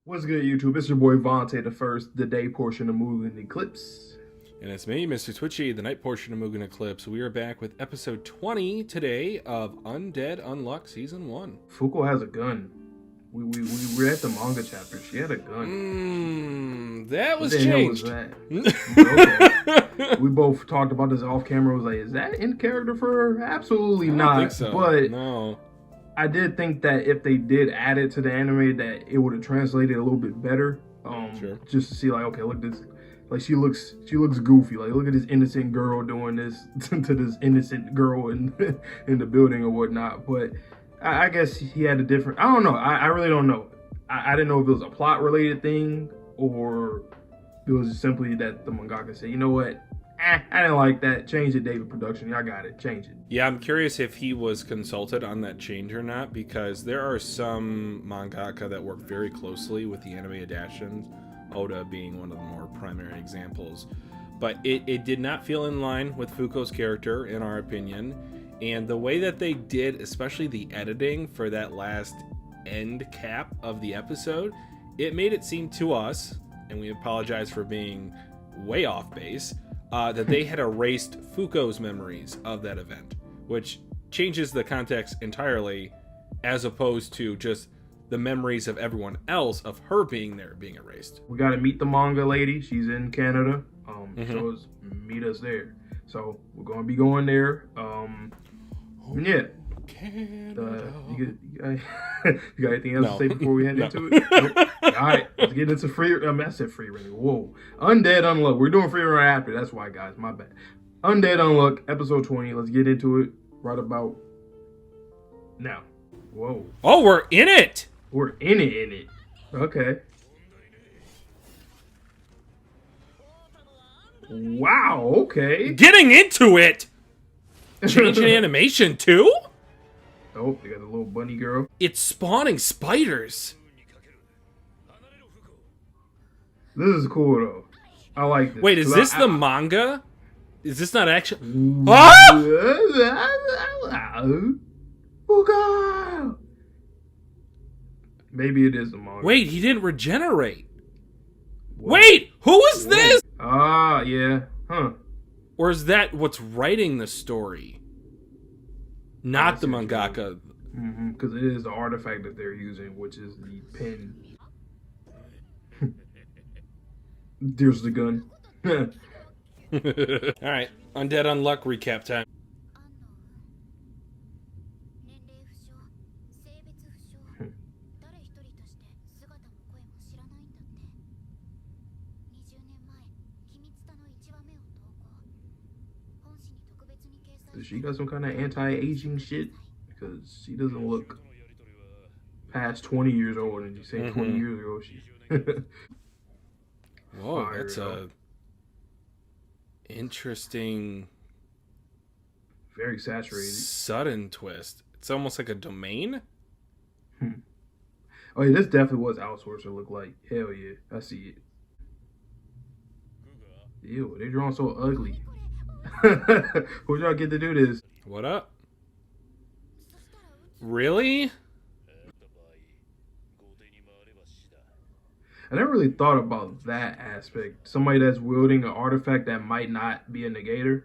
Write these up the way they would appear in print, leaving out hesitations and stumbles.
What's good, YouTube? It's your boy Vontae, the first, the day portion of Mugen Eclipse. And it's me, Mr. Twitchy, the night portion of Mugen Eclipse. We are back with episode 20 today of Undead Unluck Season 1. Fuko has a gun. We read the manga chapter. She had a gun. That was what the changed. Hell was that? Okay. We both talked about this off camera. I was like, is that in character for her? Absolutely not. I don't think so. But no. I did think that if they did add it to the anime, that it would have translated a little bit better. Sure. Just to see, like, okay, look, this, like, she looks goofy. Like, look at this innocent girl doing this to this innocent girl in the building or whatnot. But I guess he had a different. I don't know. I really don't know. I didn't know if it was a plot related thing or it was simply that the mangaka said, you know what? I didn't like that. Change it, David Production. I got it. Change it. Yeah, I'm curious if he was consulted on that change or not, because there are some mangaka that work very closely with the anime adaptations, Oda being one of the more primary examples. But it did not feel in line with Fuko's character, in our opinion. And the way that they did, especially the editing for that last end cap of the episode, it made it seem to us, and we apologize for being way off base, that they had erased Fuko's memories of that event, which changes the context entirely, as opposed to just the memories of everyone else of her being there being erased. We got to meet the manga lady. She's in Canada. So meet us there. So we're going to be going there. Yeah. You got anything else to say before we head into it? Nope. All right, let's get into Frieren. I said Frieren. Whoa. Undead Unluck. We're doing Frieren after. That's why, guys. My bad. Undead Unluck, episode 20. Let's get into it right about now. Whoa. Oh, we're in it! We're in it. Okay. Wow, okay. Getting into it! Changing animation, too? Oh, they got a little bunny girl. It's spawning spiders. This is cool, though. I like this. Wait, is this the manga? Is this not actually... Oh, maybe it is the manga. Wait, he didn't regenerate. What? Wait, who is this? Yeah. Huh. Or is that what's writing the story? Not the mangaka. Because it is the artifact that they're using, which is the pen. There's the gun. Alright, Undead Unluck recap time. Does she got some kind of anti-aging shit? Because she doesn't look past 20 years old, and you say 20 years ago she... Whoa, fire, that's a interesting... Very saturated. Sudden twist. It's almost like a domain? Oh yeah, this definitely was outsourced to look like. Hell yeah, I see it. Ew, they drawn so ugly. Who'd y'all get to do this? What up? Really? I never really thought about that aspect. Somebody that's wielding an artifact that might not be a negator.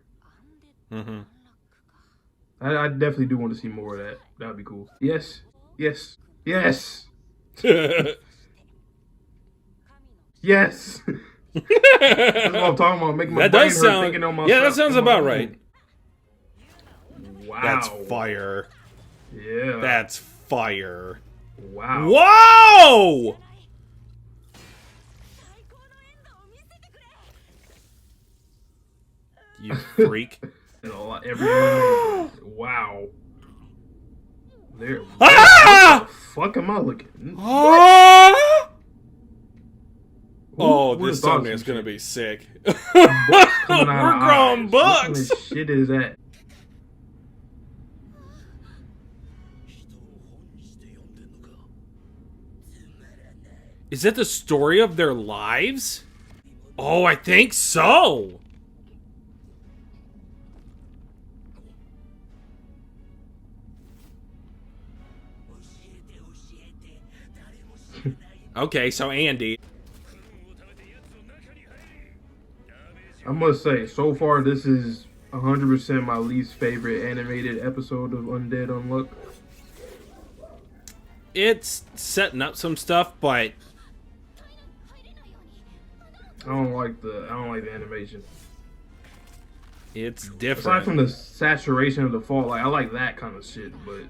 I definitely do want to see more of that. That'd be cool. Yes. Yes. Yes. Yes. That's what I'm talking about. Making my brain hurt thinking on myself. Yeah, that sounds about right. Wow. That's fire. Yeah. That's fire. Wow. Whoa! You freak. Wow. There. Ah! What the fuck am I looking? Ah! Oh, this thumbnail is gonna be sick. We're growing bugs. What kind of shit is that? Is that the story of their lives? Oh, I think so. Okay, so Andy. I must say, so far this is 100% my least favorite animated episode of Undead Unluck. It's setting up some stuff, but I don't like the animation. it's different. Aside from the saturation of the fall, like I like that kind of shit, but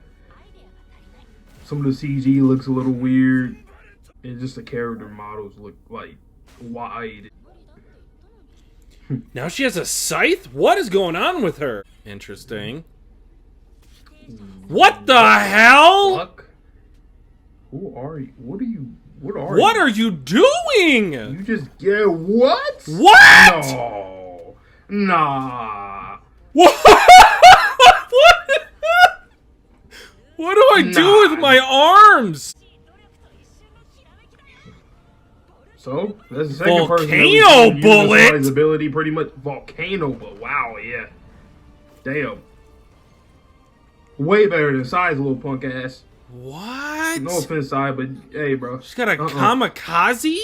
some of the CG looks a little weird, and just the character models look like wide. Now she has a scythe? What is going on with her? Interesting. What the hell? Fuck? Who are you? What are you? What are you doing? You just get what? What? No. Nah. What? What do I do with my arms? So that's the second person that Volcano we've bullet. his ability pretty much. Volcano, but wow, yeah, damn, way better than Sai's little punk ass. What? No offense, Sai, but hey, bro, She's got a kamikaze?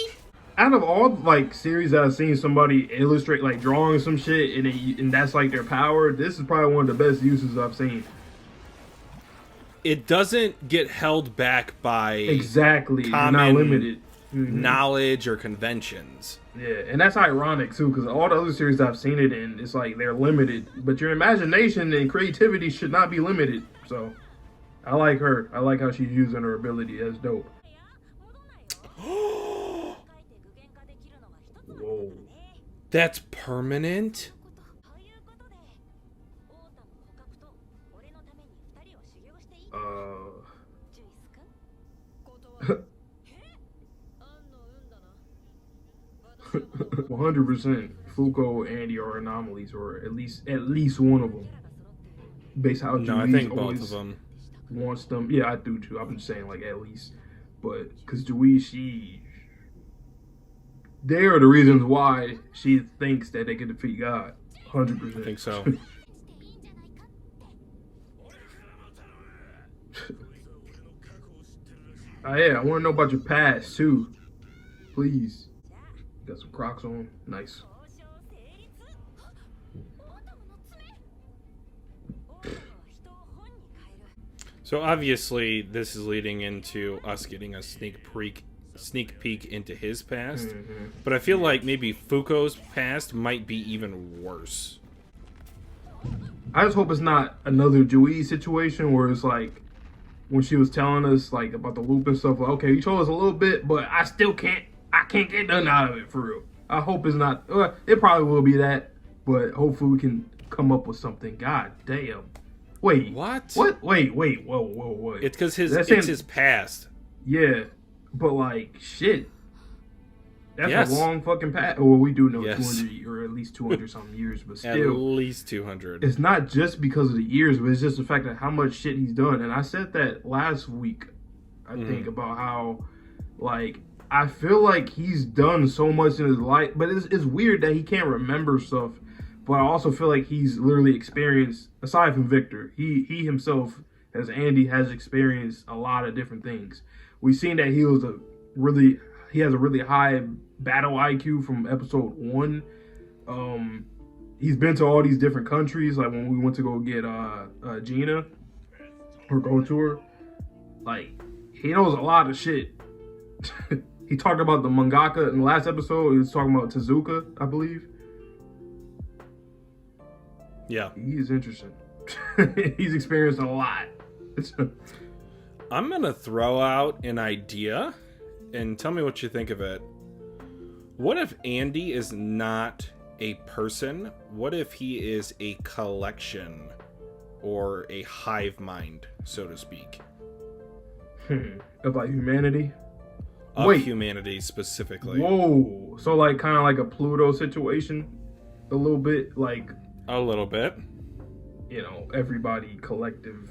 Out of all like series that I've seen somebody illustrate like drawing some shit and that's like their power, this is probably one of the best uses I've seen. It doesn't get held back by Exactly, common not limited. knowledge or conventions. Yeah, and that's ironic too, because all the other series I've seen it in, it's like they're limited, but your imagination and creativity should not be limited. So, I like her. I like how she's using her ability. That's dope. Whoa. That's permanent? 100%. Funko and Andy are anomalies, or at least one of them. Based how No, I think both of them wants them. Yeah, I do too. I'm just saying like at least, but because Jui, they are the reasons why she thinks that they can defeat God. 100%. I think so. Yeah, I want to know about your past too, please. Got some Crocs on. Nice. So obviously, this is leading into us getting a sneak peek into his past. Mm-hmm. But I feel like maybe Fuko's past might be even worse. I just hope it's not another Jui situation where it's like when she was telling us like about the loop and stuff. Like, okay, you told us a little bit, but I can't get nothing out of it for real. I hope it's not. It probably will be that, but hopefully we can come up with something. God damn. Wait. What? What? Wait. Whoa. It's because it's his past. Yeah, but like shit. That's Yes. a long fucking past. Well, we do know Yes. 200 or at least 200 something years, but At still. least 200. It's not just because of the years, but it's just the fact that how much shit he's done. And I said that last week, I think, about how, like, I feel like he's done so much in his life, but it's weird that he can't remember stuff. But I also feel like he's literally experienced, aside from Victor, he himself, as Andy, has experienced a lot of different things. We've seen that he has a really high battle IQ from episode 1. He's been to all these different countries, like when we went to go get Gina, or go to her. Like, he knows a lot of shit. He talked about the mangaka in the last episode. He was talking about Tezuka, I believe. Yeah. He is interesting. He's experienced a lot. I'm going to throw out an idea and tell me what you think of it. What if Andy is not a person? What if he is a collection or a hive mind, so to speak? Of like humanity? Of humanity specifically. Whoa. So like kind of like a Pluto situation? A little bit like... A little bit. You know, everybody collective.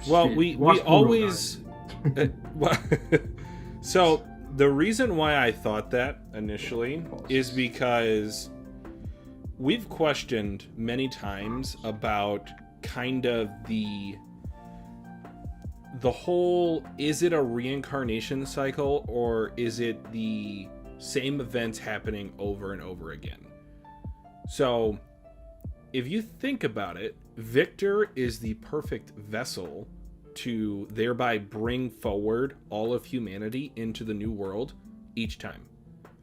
Well, shit. we Watch Pluto, always... So, the reason why I thought that initially is because we've questioned many times about kind of the the whole, is it a reincarnation cycle, or is it the same events happening over and over again? So, if you think about it, Victor is the perfect vessel to thereby bring forward all of humanity into the new world each time,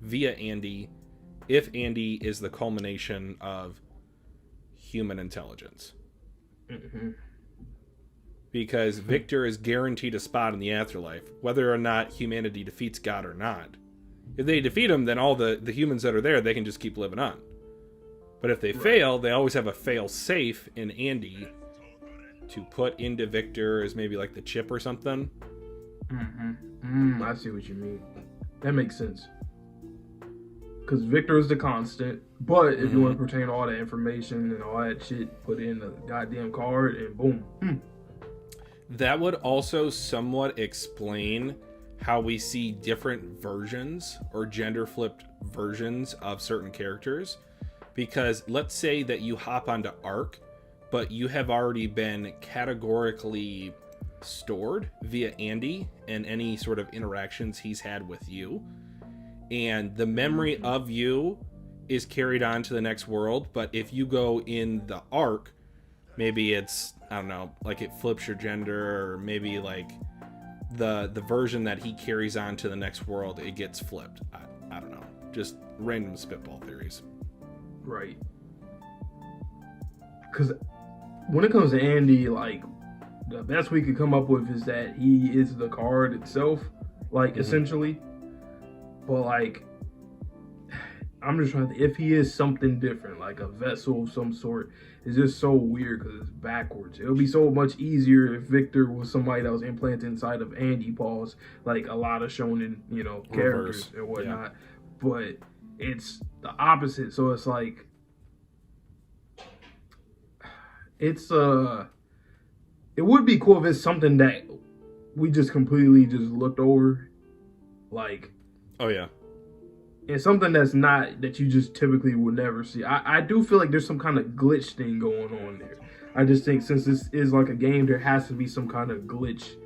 via Andy, if Andy is the culmination of human intelligence. Mm-hmm. Because Victor is guaranteed a spot in the afterlife, whether or not humanity defeats God or not. If they defeat him, then all the humans that are there, they can just keep living on. But if they fail, they always have a fail-safe in Andy to put into Victor as maybe like the chip or something. I see what you mean. That makes sense. Because Victor is the constant, but if you want to pertain all that information and all that shit, put in the goddamn card and boom. That would also somewhat explain how we see different versions or gender-flipped versions of certain characters. Because let's say that you hop onto Arc, but you have already been categorically stored via Andy and any sort of interactions he's had with you. And the memory of you is carried on to the next world. But if you go in the Arc, maybe it's, I don't know, like it flips your gender, or maybe like the version that he carries on to the next world, it gets flipped. I don't know. Just random spitball theories. Right. Because when it comes to Andy, like, the best we could come up with is that he is the card itself, like, essentially. But, like, I'm just trying to think, if he is something different, like a vessel of some sort, it's just so weird because it's backwards. It would be so much easier if Victor was somebody that was implanted inside of Andy Paul's, like a lot of shonen, characters and whatnot. Yeah. But it's the opposite. So it's like, it would be cool if it's something that we just completely just looked over. Like, oh yeah. And something that's not, that you just typically would never see. I do feel like there's some kind of glitch thing going on there. I just think since this is like a game, there has to be some kind of glitch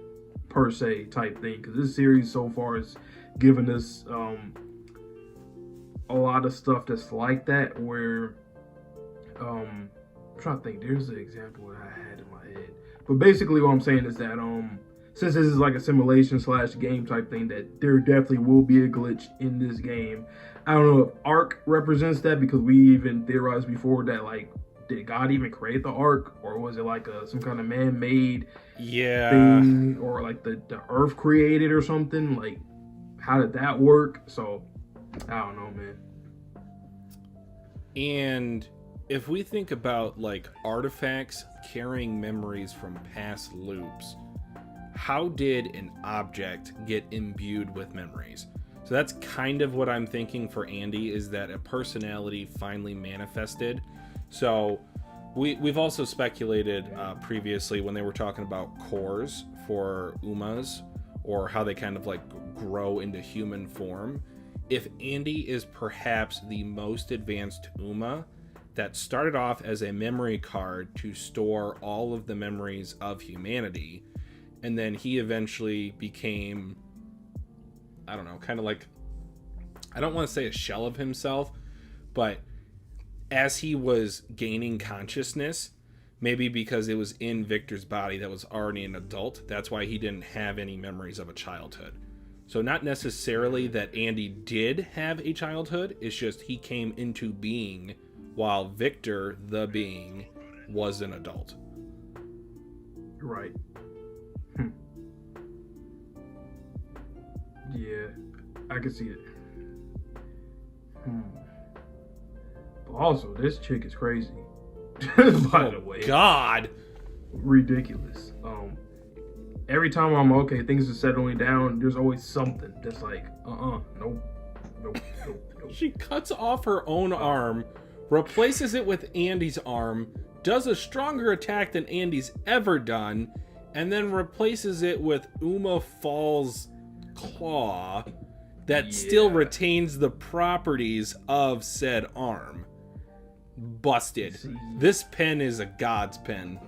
per se type thing. Because this series so far has given us a lot of stuff that's like that. Where, I'm trying to think, there's an example that I had in my head. But basically what I'm saying is that, since this is like a simulation / game type thing, that there definitely will be a glitch in this game. I don't know if Arc represents that, because we even theorized before that, like, did God even create the Arc, or was it like some kind of man-made thing, or like the Earth created or something? Like, how did that work? So, I don't know, man. And if we think about like artifacts carrying memories from past loops, how did an object get imbued with memories? So that's kind of what I'm thinking for Andy, is that a personality finally manifested. So we've also speculated previously when they were talking about cores for Umas, or how they kind of like grow into human form. If Andy is perhaps the most advanced Uma that started off as a memory card to store all of the memories of humanity, and then he eventually became, I don't know, kind of like, I don't want to say a shell of himself, but as he was gaining consciousness, maybe because it was in Victor's body that was already an adult, that's why he didn't have any memories of a childhood. So not necessarily that Andy did have a childhood, it's just he came into being while Victor, the being, was an adult. Right. Yeah, I can see it. But also, this chick is crazy. By the way. God! Ridiculous. Every time I'm okay, things are settling down, there's always something that's like, nope. She cuts off her own arm, replaces it with Andy's arm, does a stronger attack than Andy's ever done, and then replaces it with Uma Fall's claw that still retains the properties of said arm. Busted. This pen is a god's pen.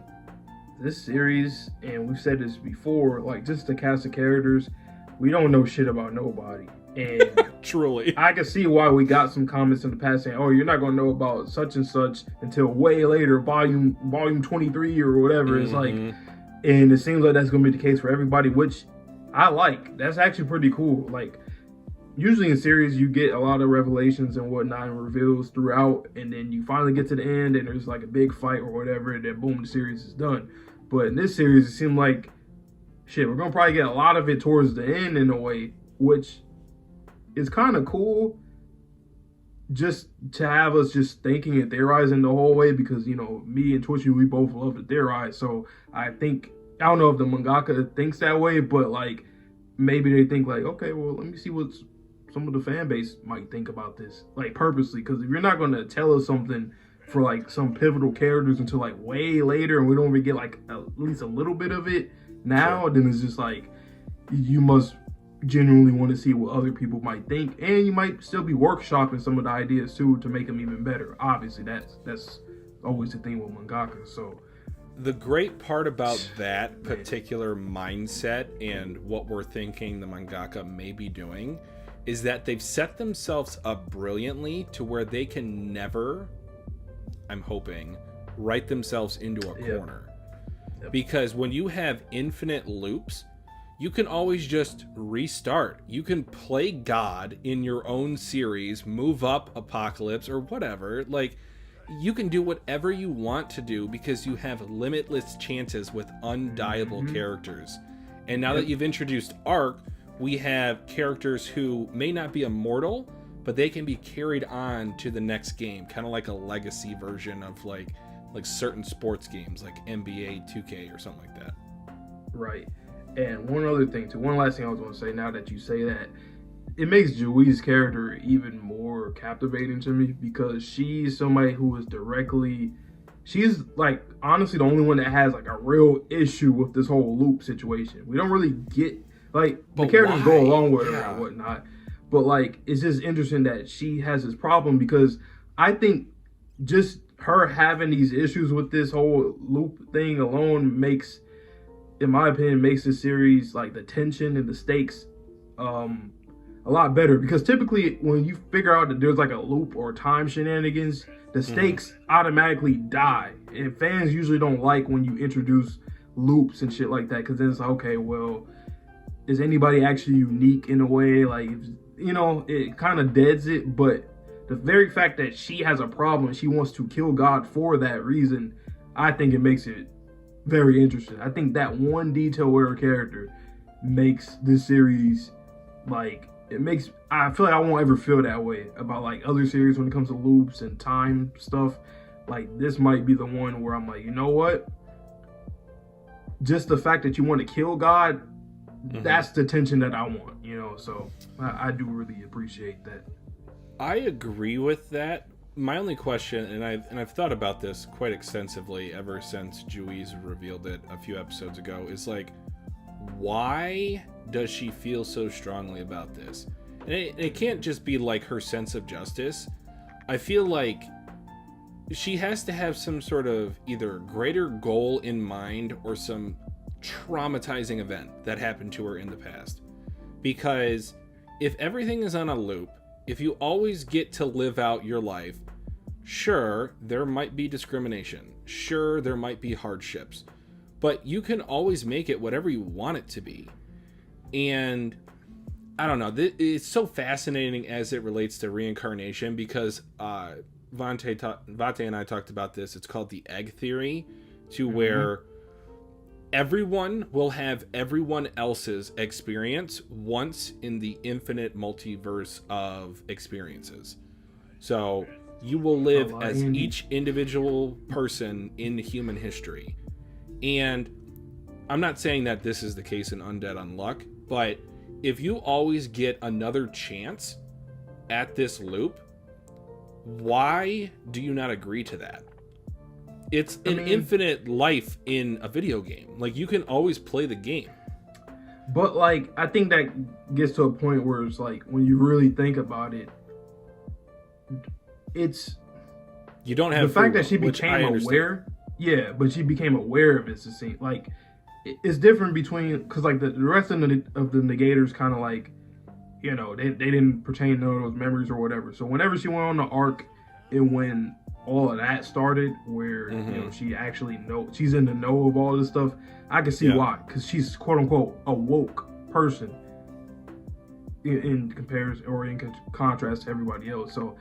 this series, and we've said this before, like just the cast of characters, we don't know shit about nobody. And truly, I can see why we got some comments in the past saying, "Oh, you're not gonna know about such and such until way later, volume 23 or whatever." It's like, and it seems like that's gonna be the case for everybody, which I like. That's actually pretty cool. Like, usually in series, you get a lot of revelations and whatnot and reveals throughout, and then you finally get to the end, and there's like a big fight or whatever, and then boom, the series is done. But in this series, it seemed like, shit, we're gonna probably get a lot of it towards the end in a way, which is kind of cool, just to have us just thinking and theorizing the whole way, because, you know, me and Twitchy, we both love to theorize. So I don't know if the mangaka thinks that way, but like maybe they think like, okay, well, let me see what some of the fan base might think about this, like purposely, because if you're not going to tell us something for like some pivotal characters until like way later, and we don't even get like at least a little bit of it now, sure, then it's just like you must genuinely want to see what other people might think, and you might still be workshopping some of the ideas too to make them even better. Obviously, that's always the thing with mangaka. So the great part about that particular mindset and what we're thinking the mangaka may be doing is that they've set themselves up brilliantly to where they can never, I'm hoping, write themselves into a corner. Yep. Because when you have infinite loops, you can always just restart. You can play God in your own series, move up Apocalypse or whatever. Like, you can do whatever you want to do because you have limitless chances with undieable characters. And now that you've introduced Arc, we have characters who may not be immortal, but they can be carried on to the next game, kind of like a legacy version of like certain sports games, like NBA 2K or something like that. Right. And one last thing I was going to say, now that you say that, it makes Jui's character even more captivating to me, because she's somebody who is she's like honestly the only one that has like a real issue with this whole loop situation. We don't really get, like, the characters go along with her and whatnot, but like it's just interesting that she has this problem, because I think just her having these issues with this whole loop thing alone makes, in my opinion, makes the series, like the tension and the stakes a lot better, because typically when you figure out that there's like a loop or time shenanigans, the stakes automatically die, and fans usually don't like when you introduce loops and shit like that, because then it's like, okay, well, is anybody actually unique in a way? Like, you know, it kind of deads it. But the very fact that she has a problem, she wants to kill God for that reason, I think it makes it very interesting. I think that one detail with her character makes this series, like, I feel like I won't ever feel that way about like other series when it comes to loops and time stuff. Like, this might be the one where I'm like, you know what? Just the fact that you want to kill God, that's the tension that I want, you know? So I do really appreciate that. I agree with that. My only question, and I've thought about this quite extensively ever since Jui's revealed it a few episodes ago, is like, why does she feel so strongly about this? And it can't just be like her sense of justice. I feel like she has to have some sort of either greater goal in mind or some traumatizing event that happened to her in the past. Because if everything is on a loop, if you always get to live out your life, sure, there might be discrimination. Sure, there might be hardships. But you can always make it whatever you want it to be. And I don't know, it's so fascinating as it relates to reincarnation, because Vate and I talked about this. It's called the egg theory, to where everyone will have everyone else's experience once in the infinite multiverse of experiences. So you will live as each individual person in human history. And I'm not saying that this is the case in Undead Unluck, but if you always get another chance at this loop, why do you not agree to that? It's an infinite life in a video game. Like, you can always play the game. But, like, I think that gets to a point where it's like, when you really think about it, it's... You don't have the fact that she became aware... Yeah, but she became aware of it. Like it's different between because like the rest of the negators kind of like they didn't pertain to those memories or whatever. So whenever she went on the arc, and when all of that started, where she actually she's in the know of all this stuff, I can see why, because she's quote unquote a woke person in comparison or in contrast to everybody else. So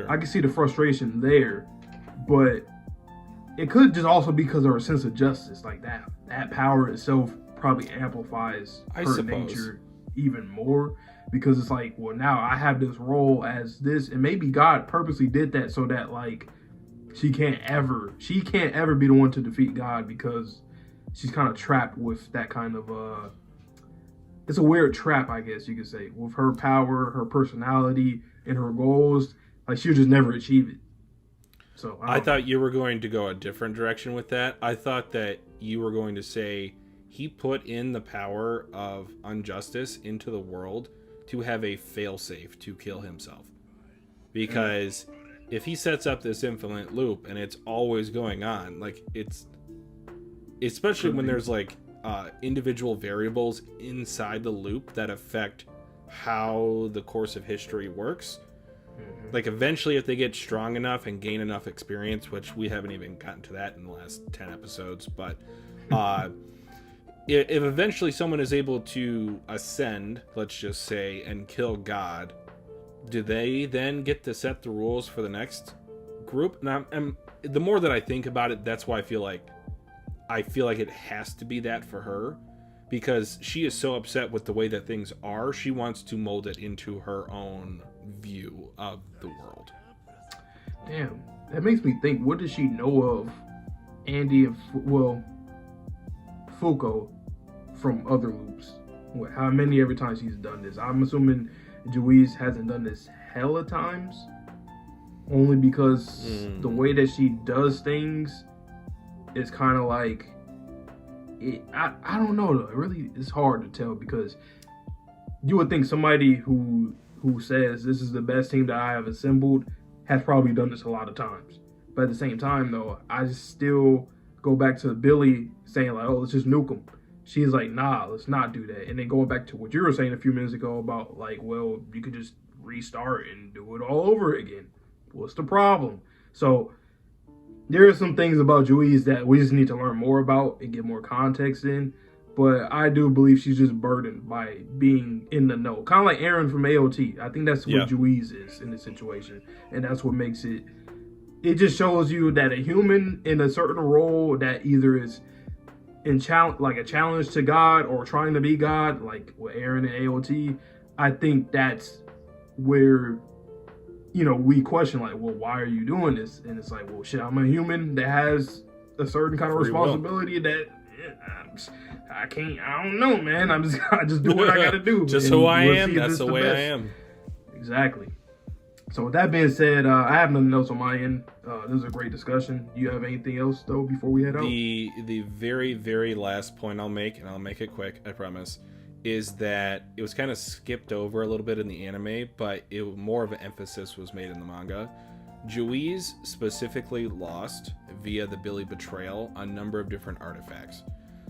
I can see the frustration there, but it could just also be because of her sense of justice. Like that power itself probably amplifies her nature even more, because it's like, well, now I have this role as this, and maybe God purposely did that so that like she can't ever be the one to defeat God, because she's kind of trapped with that kind of it's a weird trap, I guess you could say, with her power, her personality, and her goals. Like she'll just never achieve it. So I thought you were going to go a different direction with that. I thought that you were going to say he put in the power of injustice into the world to have a failsafe to kill himself. Because if he sets up this infinite loop and it's always going on, like it's, especially when there's like individual variables inside the loop that affect how the course of history works. Like eventually if they get strong enough and gain enough experience, which we haven't even gotten to that in the last 10 episodes, but if eventually someone is able to ascend, let's just say, and kill God, do they then get to set the rules for the next group? And the more that I think about it, that's why I feel like it has to be that for her, because she is so upset with the way that things are. She wants to mold it into her own view of the world. Damn, that makes me think, what does she know of Andy and Funko from other loops? How many every time she's done this? I'm assuming Juiz hasn't done this hella times, only because the way that she does things is kind of like I don't know though. It really is hard to tell, because you would think somebody who says this is the best team that I have assembled has probably done this a lot of times. But at the same time though, I still go back to Billy saying like, oh, let's just nuke them. She's like, nah, let's not do that. And then going back to what you were saying a few minutes ago about like, well, you could just restart and do it all over again. What's the problem? So there are some things about Juiz that we just need to learn more about and get more context in. But I do believe she's just burdened by being in the know. Kind of like Aaron from AOT. I think that's what Juiz is in this situation. And that's what makes it... It just shows you that a human in a certain role that either is in like a challenge to God or trying to be God, like with Aaron and AOT, I think that's where... we question like, well, why are you doing this? And it's like, well, shit, I'm a human that has a certain kind of responsibility that I don't know, man. I just do what I gotta do. Just who I am, that's the way I am. Exactly. So with that being said, I have nothing else on my end. This was a great discussion. Do you have anything else though before we head out? The very, very last point I'll make, and I'll make it quick, I promise, is that it was kind of skipped over a little bit in the anime, but more of an emphasis was made in the manga. Juiz specifically lost, via the Billy betrayal, a number of different artifacts.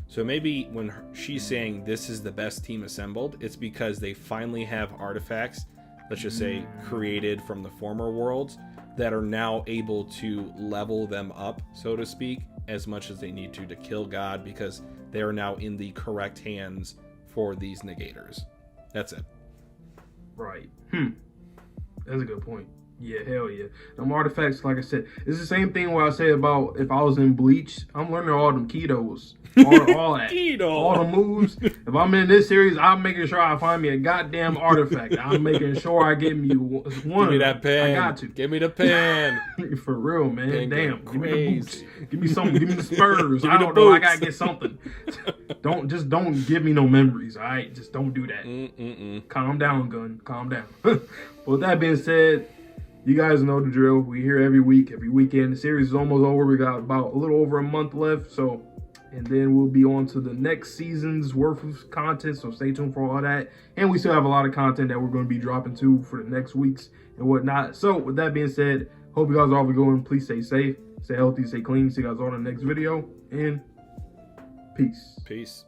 So maybe when she's saying this is the best team assembled, it's because they finally have artifacts, let's just say, created from the former worlds, that are now able to level them up, so to speak, as much as they need to kill God, because they are now in the correct hands for these negators. That's it. Right. That's a good point. Yeah, hell yeah. Them artifacts, like I said, it's the same thing what I say about if I was in Bleach. I'm learning all them ketos. All that. Keto. All the moves. If I'm in this series, I'm making sure I find me a goddamn artifact. I'm making sure I get me one. Give me that pen. I got to. Give me the pen. For real, man. Damn. Give me the boots. Give me something. Give me the spurs. I don't know. I gotta get something. Don't give me no memories. All right. Just don't do that. Calm down, gun. Calm down. But with that being said, you guys know the drill. We here every week, every weekend. The series is almost over. We got about a little over a month left. So, and then we'll be on to the next season's worth of content. So stay tuned for all that. And we still have a lot of content that we're going to be dropping too for the next weeks and whatnot. So with that being said, Hope you guys all be going. Please stay safe, stay healthy, stay clean. See you guys all in the next video, and peace. Peace.